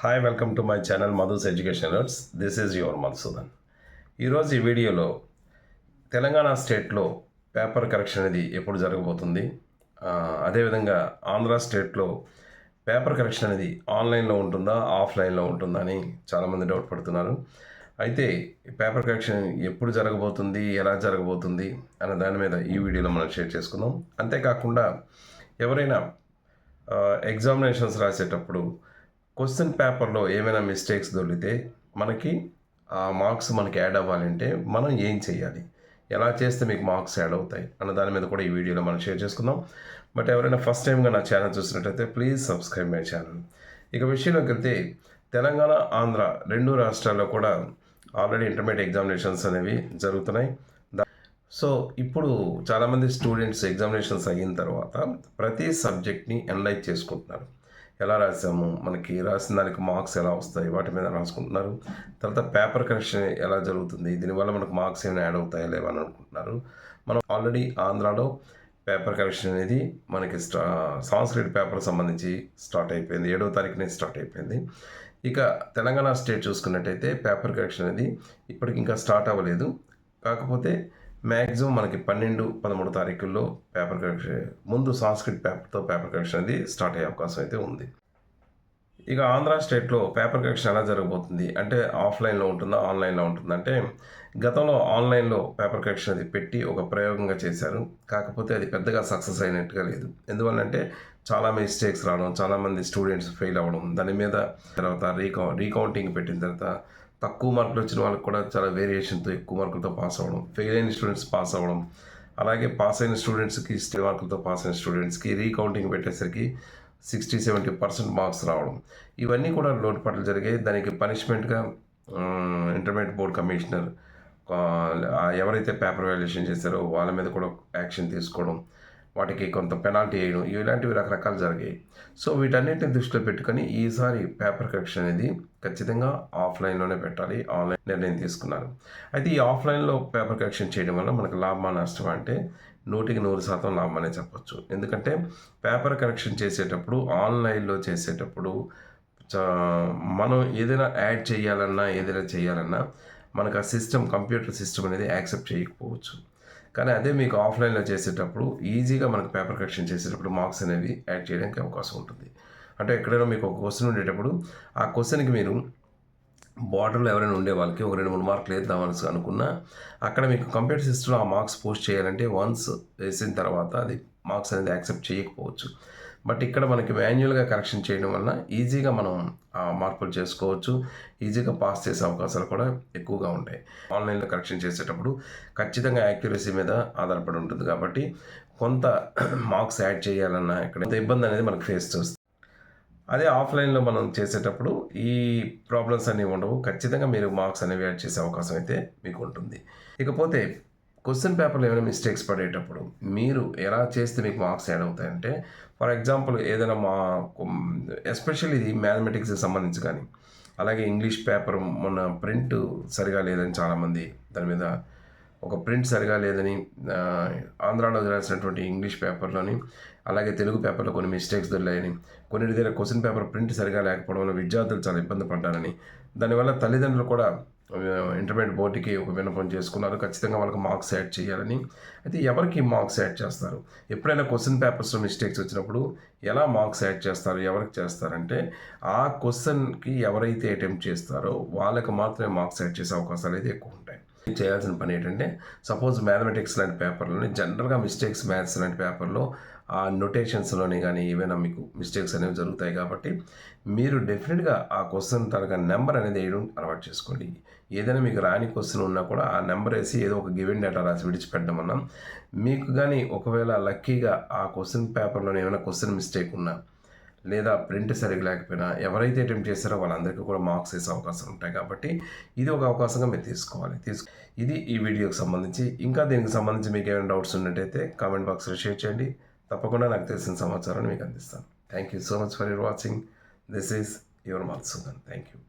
Hi, welcome to my channel Madhu's education notes. This is your Madhusudan. ఈరోజు ఈ వీడియోలో తెలంగాణ స్టేట్లో పేపర్ కరెక్షన్ అనేది ఎప్పుడు జరగబోతుంది, అదేవిధంగా ఆంధ్ర స్టేట్లో పేపర్ కరెక్షన్ అనేది ఆన్లైన్లో ఉంటుందా ఆఫ్లైన్లో ఉంటుందా అని చాలామంది డౌట్ పడుతున్నారు. అయితే పేపర్ కరెక్షన్ ఎప్పుడు జరగబోతుంది, ఎలా జరగబోతుంది అనే దాని మీద ఈ వీడియోలో మనం షేర్ చేసుకుందాం. అంతేకాకుండా ఎవరైనా ఎగ్జామినేషన్స్ రాసేటప్పుడు క్వశ్చన్ పేపర్లో ఏమైనా మిస్టేక్స్ దొరికితే మనకి ఆ మార్క్స్ మనకి యాడ్ అవ్వాలంటే మనం ఏం చేయాలి, ఎలా చేస్తే మీకు మార్క్స్ యాడ్ అవుతాయి అన్న దాని మీద కూడా ఈ వీడియోలో మనం షేర్ చేసుకుందాం. బట్ ఎవరైనా ఫస్ట్ టైంగా నా ఛానల్ చూసినట్టయితే ప్లీజ్ సబ్స్క్రైబ్ మై ఛానల్. ఇక విషయంలోకి వెళ్తే తెలంగాణ ఆంధ్ర రెండు రాష్ట్రాల్లో కూడా ఆల్రెడీ ఇంటర్మీడియట్ ఎగ్జామినేషన్స్ అనేవి జరుగుతున్నాయి. సో ఇప్పుడు చాలామంది స్టూడెంట్స్ ఎగ్జామినేషన్స్ అయిన తర్వాత ప్రతి సబ్జెక్ట్ని అనలైజ్ చేసుకుంటున్నారు. ఎలా రాసాము, మనకి రాసిన దానికి మార్క్స్ ఎలా వస్తాయి, వాటి మీద రాసుకుంటున్నారు. తర్వాత పేపర్ కరెక్షన్ ఎలా జరుగుతుంది, దీనివల్ల మనకు మార్క్స్ ఏమైనా యాడ్ అవుతాయా లేవా అని అనుకుంటున్నారు. మనం ఆల్రెడీ ఆంధ్రాలో పేపర్ కరెక్షన్ అనేది మనకి సాంస్క్రిట్ పేపర్ సంబంధించి స్టార్ట్ అయిపోయింది. 7వ తారీఖునే స్టార్ట్ అయిపోయింది. ఇక తెలంగాణ స్టేట్ చూసుకున్నట్టయితే పేపర్ కరెక్షన్ అనేది ఇప్పటికి ఇంకా స్టార్ట్ అవ్వలేదు. కాకపోతే మ్యాక్సిమం మనకి 12, 13 తారీఖుల్లో పేపర్ కరెక్షన్ ముందు సాంస్క్రిట్ పేపర్తో పేపర్ కరెక్షన్ అనేది స్టార్ట్ అయ్యే అవకాశం అయితే ఉంది. ఇక ఆంధ్ర స్టేట్లో పేపర్ కరెక్షన్ ఎలా జరగబోతుంది అంటే ఆఫ్లైన్లో ఉంటుందా ఆన్లైన్లో ఉంటుందా అంటే గతంలో ఆన్లైన్లో పేపర్ కరెక్షన్ అది పెట్టి ఒక ప్రయోగంగా చేశారు. కాకపోతే అది పెద్దగా సక్సెస్ అయినట్టుగా లేదు. ఎందువల్లంటే చాలా మిస్టేక్స్ రావడం, చాలామంది స్టూడెంట్స్ ఫెయిల్ అవ్వడం, దాని మీద తర్వాత రీకౌంటింగ్ పెట్టిన తర్వాత తక్కువ మార్కులు వచ్చిన వాళ్ళకి కూడా చాలా వేరియేషన్తో ఎక్కువ మార్కులతో పాస్ అవ్వడం, ఫెయిల్ అయిన స్టూడెంట్స్ పాస్ అవ్వడం, అలాగే పాస్ అయిన స్టూడెంట్స్కి స్టేట్ మార్కులతో పాస్ అయిన స్టూడెంట్స్కి రీకౌంటింగ్ పెట్టేసరికి 60-70% మార్క్స్ రావడం, ఇవన్నీ కూడా లోటుపాట్లు జరిగాయి. దానికి పనిష్మెంట్గా ఇంటర్మీడియట్ బోర్డ్ కమిషనర్ ఎవరైతే పేపర్ వాల్యుయేషన్ చేశారో వాళ్ళ మీద కూడా యాక్షన్ తీసుకోవడం, వాటికి కొంత పెనాల్టీ వేయడం, ఇలాంటివి రకరకాలు జరిగాయి. సో వీటన్నిటిని దృష్టిలో పెట్టుకొని ఈసారి పేపర్ కరెక్షన్ అనేది ఖచ్చితంగా ఆఫ్లైన్లోనే పెట్టాలి, ఆన్లైన్ నిర్ణయం తీసుకున్నారు. అయితే ఈ ఆఫ్లైన్లో పేపర్ కరెక్షన్ చేయడం వల్ల మనకు లాభమా నష్టమా అంటే 100% లాభం అనే చెప్పొచ్చు. ఎందుకంటే పేపర్ కరెక్షన్ చేసేటప్పుడు ఆన్లైన్లో చేసేటప్పుడు మనం ఏదైనా యాడ్ చేయాలన్నా మనకు ఆ సిస్టమ్, కంప్యూటర్ సిస్టమ్ అనేది యాక్సెప్ట్ చేయకపోవచ్చు. కానీ అదే మీకు ఆఫ్లైన్లో చేసేటప్పుడు ఈజీగా మనకు పేపర్ కరెక్షన్ చేసేటప్పుడు మార్క్స్ అనేవి యాడ్ చేయడానికి అవకాశం ఉంటుంది. అంటే ఎక్కడైనా మీకు ఒక క్వశ్చన్ ఉండేటప్పుడు ఆ క్వశ్చన్కి మీరు బార్డర్లో ఎవరైనా ఉండే వాళ్ళకి ఒక 2-3 మార్కులు వేద్దామని అనుకున్నా అక్కడ మీకు కంప్యూటర్ సిస్టంలో ఆ మార్క్స్ పోస్ట్ చేయాలంటే వన్స్ వేసిన తర్వాత అది మార్క్స్ అనేది యాక్సెప్ట్ చేయకపోవచ్చు. బట్ ఇక్కడ మనకి మాన్యువల్గా కరెక్షన్ చేయడం వల్ల ఈజీగా మనం మార్పులు చేసుకోవచ్చు, ఈజీగా పాస్ చేసే అవకాశాలు కూడా ఎక్కువగా ఉంటాయి. ఆన్లైన్లో కరెక్షన్ చేసేటప్పుడు ఖచ్చితంగా యాక్యురసీ మీద ఆధారపడి ఉంటుంది కాబట్టి కొంత మార్క్స్ యాడ్ చేయాలన్నా ఇక్కడ కొంత ఇబ్బంది అనేది మనకు ఫేస్ చేస్తుంది. అదే ఆఫ్లైన్లో మనం చేసేటప్పుడు ఈ ప్రాబ్లమ్స్ అనేవి ఉండవు. ఖచ్చితంగా మీరు మార్క్స్ అనేవి యాడ్ చేసే అవకాశం అయితే మీకు ఉంటుంది. ఇకపోతే క్వశ్చన్ పేపర్లో ఏమైనా మిస్టేక్స్ పడేటప్పుడు మీరు ఎలా చేస్తే మీకు మార్క్స్ యాడ్ అవుతాయంటే ఫర్ ఎగ్జాంపుల్ ఏదైనా ఎస్పెషల్లీ ఇది మ్యాథమెటిక్స్కి సంబంధించి కానీ అలాగే ఇంగ్లీష్ పేపర్ మొన్న ప్రింట్ సరిగా లేదని చాలామంది దాని మీద ఒక ప్రింట్ సరిగా లేదని ఆంధ్రాలో రాసినటువంటి ఇంగ్లీష్ పేపర్లోని అలాగే తెలుగు పేపర్లో కొన్ని మిస్టేక్స్ దొరికాయని, కొన్ని దగ్గర క్వశ్చన్ పేపర్ ప్రింట్ సరిగా లేకపోవడం వల్ల విద్యార్థులు చాలా ఇబ్బంది పడ్డారని, దానివల్ల తల్లిదండ్రులు కూడా ఇంటర్మీడియట్ బోర్డుకి ఒక విన్నపం చేసుకున్నారు, ఖచ్చితంగా వాళ్ళకి మార్క్స్ యాడ్ చేయాలని. అయితే ఎవరికి మార్క్స్ యాడ్ చేస్తారు, ఎప్పుడైనా క్వశ్చన్ పేపర్స్లో మిస్టేక్స్ వచ్చినప్పుడు ఎలా మార్క్స్ యాడ్ చేస్తారు, ఎవరికి చేస్తారంటే ఆ క్వశ్చన్కి ఎవరైతే అటెంప్ట్ చేస్తారో వాళ్ళకి మాత్రమే మార్క్స్ యాడ్ చేసే అవకాశాలు అయితే ఎక్కువ ఉంటాయి. చేయాల్సిన పని ఏంటంటే సపోజ్ మ్యాథమెటిక్స్ లాంటి పేపర్లోని జనరల్గా మిస్టేక్స్, మ్యాథ్స్ లాంటి పేపర్లో ఆ నొటేషన్స్లోని కానీ ఏవైనా మీకు మిస్టేక్స్ అనేవి జరుగుతాయి కాబట్టి మీరు డెఫినెట్గా ఆ క్వశ్చన్ తరగ నెంబర్ అనేది వేయడం అలవాటు చేసుకోండి. ఏదైనా మీకు రాని క్వశ్చన్ ఉన్నా కూడా ఆ నెంబర్ వేసి ఏదో ఒక గివెన్ డేటా రాసి విడిచిపెట్టడం అన్నా మీకు కానీ ఒకవేళ లక్కీగా ఆ క్వశ్చన్ పేపర్లోనే ఏమైనా క్వశ్చన్ మిస్టేక్ ఉన్నా లేదా ప్రింట్ సరిగ్గా లేకపోయినా ఎవరైతే అటెంప్ట్ చేస్తారో వాళ్ళందరికీ కూడా మార్క్స్ వేసే అవకాశాలు ఉంటాయి. కాబట్టి ఇది ఒక అవకాశంగా మీరు తీసుకోవాలి. ఇది ఈ వీడియోకి సంబంధించి. ఇంకా దీనికి సంబంధించి మీకు ఏమైనా డౌట్స్ ఉన్నట్టయితే కామెంట్ బాక్స్లో షేర్ చేయండి. తప్పకుండా నాకు తెలిసిన సమాచారాన్ని మీకు అందిస్తాను. Thank you so much for your watching. This is your Madhusudan. Thank you.